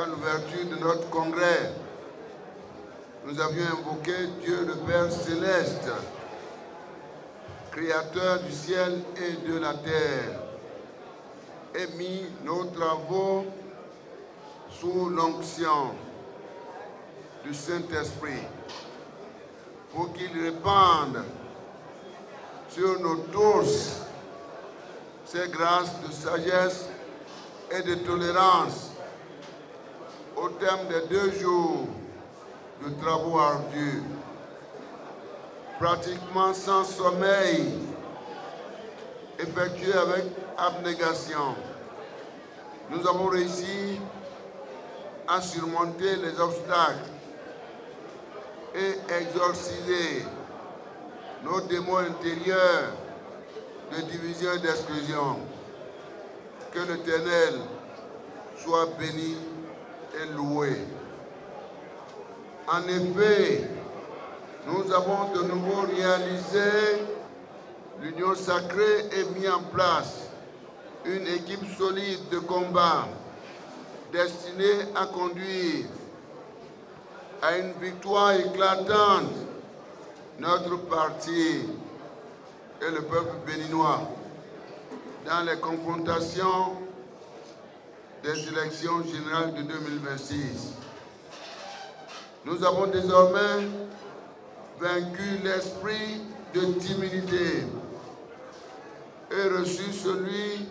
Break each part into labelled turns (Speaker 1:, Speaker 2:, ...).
Speaker 1: l'ouverture de notre congrès, nous avions invoqué Dieu le Père céleste, créateur du ciel et de la terre, et mis nos travaux sous l'onction du Saint-Esprit pour qu'il répande sur nous tous ces grâces de sagesse et de tolérance au terme des 2 jours de travaux ardus, pratiquement sans sommeil, effectués avec abnégation. Nous avons réussi à surmonter les obstacles et exorciser nos démons intérieurs de division et d'exclusion. Que l'Éternel soit béni et loué. En effet, nous avons de nouveau réalisé l'union sacrée et mis en place une équipe solide de combat destinée à conduire à une victoire éclatante notre parti et le peuple béninois dans les confrontations des élections générales de 2026. Nous avons désormais vaincu l'esprit de timidité et reçu celui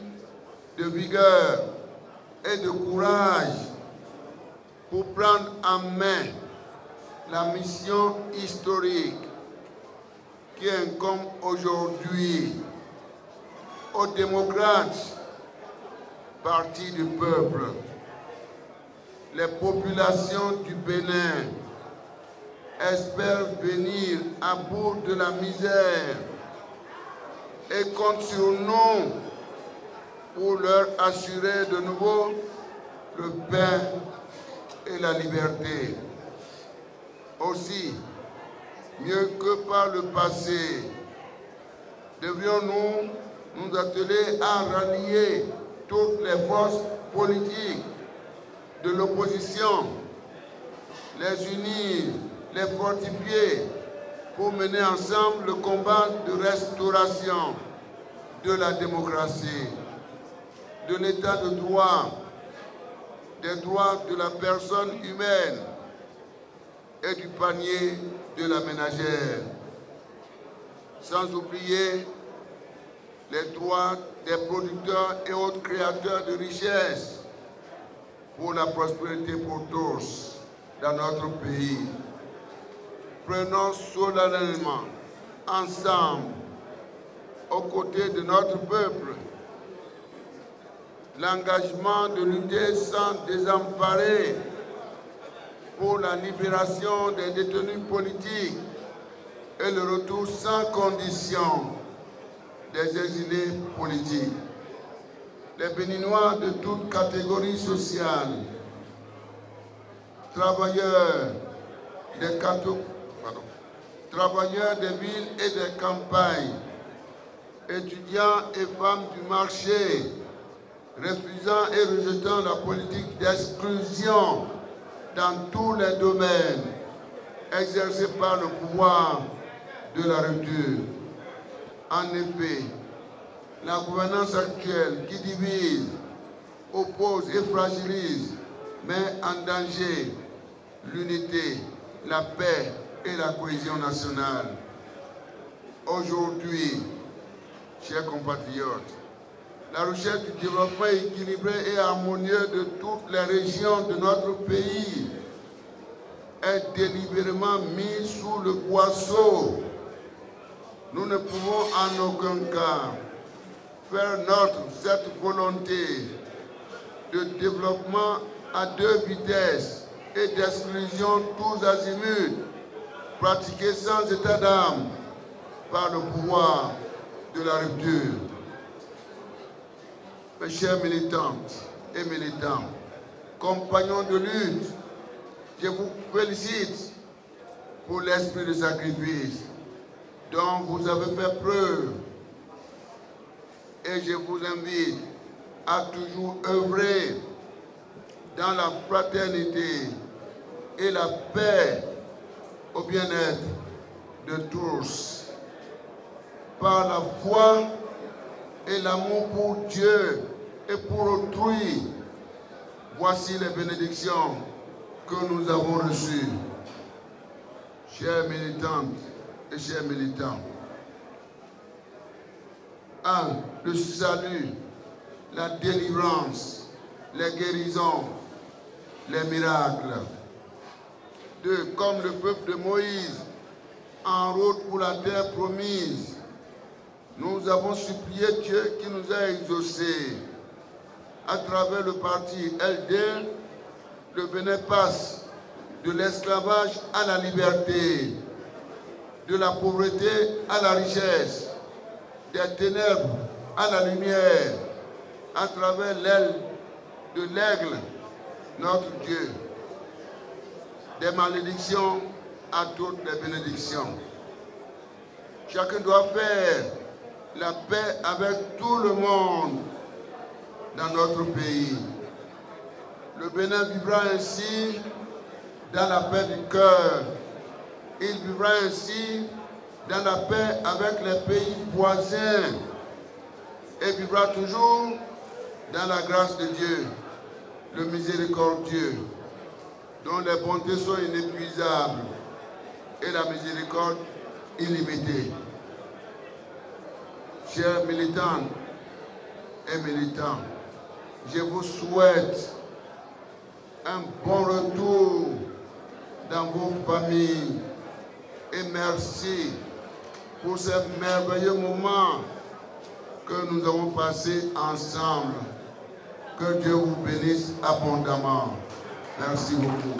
Speaker 1: de vigueur et de courage pour prendre en main la mission historique qui incombe aujourd'hui aux démocrates, parti du peuple. Les populations du Bénin espèrent venir à bout de la misère et comptent sur nous pour leur assurer de nouveau le pain et la liberté. Aussi, mieux que par le passé, devions-nous nous atteler à rallier toutes les forces politiques de l'opposition, les unir, les fortifier pour mener ensemble le combat de restauration de la démocratie, de l'état de droit, des droits de la personne humaine et du panier de la ménagère, sans oublier les droits des producteurs et autres créateurs de richesses pour la prospérité pour tous dans notre pays. Prenons solennellement ensemble, aux côtés de notre peuple, l'engagement de lutter sans désemparer pour la libération des détenus politiques et le retour sans condition des exilés politiques. Les Béninois de toutes catégories sociales, travailleurs des villes et des campagnes, étudiants et femmes du marché, refusant et rejetant la politique d'exclusion dans tous les domaines exercés par le pouvoir de la rupture. En effet, la gouvernance actuelle qui divise, oppose et fragilise met en danger l'unité, la paix et la cohésion nationale. Aujourd'hui, chers compatriotes, la recherche du développement équilibré et harmonieux de toutes les régions de notre pays est délibérément mise sous le boisseau. Nous ne pouvons en aucun cas faire cette volonté de développement à 2 vitesses et d'exclusion tous azimuts, pratiquée sans état d'âme par le pouvoir de la rupture. Mes chers militantes et militants, compagnons de lutte, je vous félicite pour l'esprit de sacrifice dont vous avez fait preuve et je vous invite à toujours œuvrer dans la fraternité et la paix au bien-être de tous. Par la foi et l'amour pour Dieu et pour autrui, voici les bénédictions que nous avons reçues. Chères militantes et chers militants, 1. Le salut, la délivrance, les guérisons, les miracles. 2. Comme le peuple de Moïse, en route pour la terre promise, nous avons supplié Dieu qui nous a exaucés. À travers le parti LD, le Bénin passe de l'esclavage à la liberté, de la pauvreté à la richesse, des ténèbres à la lumière, à travers l'aile de l'aigle, notre Dieu. Des malédictions à toutes les bénédictions. Chacun doit faire la paix avec tout le monde dans notre pays. Le Bénin vivra ainsi dans la paix du cœur. Il vivra ainsi dans la paix avec les pays voisins et vivra toujours dans la grâce de Dieu, le miséricordieux, dont les bontés sont inépuisables et la miséricorde illimitée. Chers militantes et militants, je vous souhaite un bon retour dans vos familles et merci pour ces merveilleux moments que nous avons passés ensemble. Que Dieu vous bénisse abondamment. Merci beaucoup.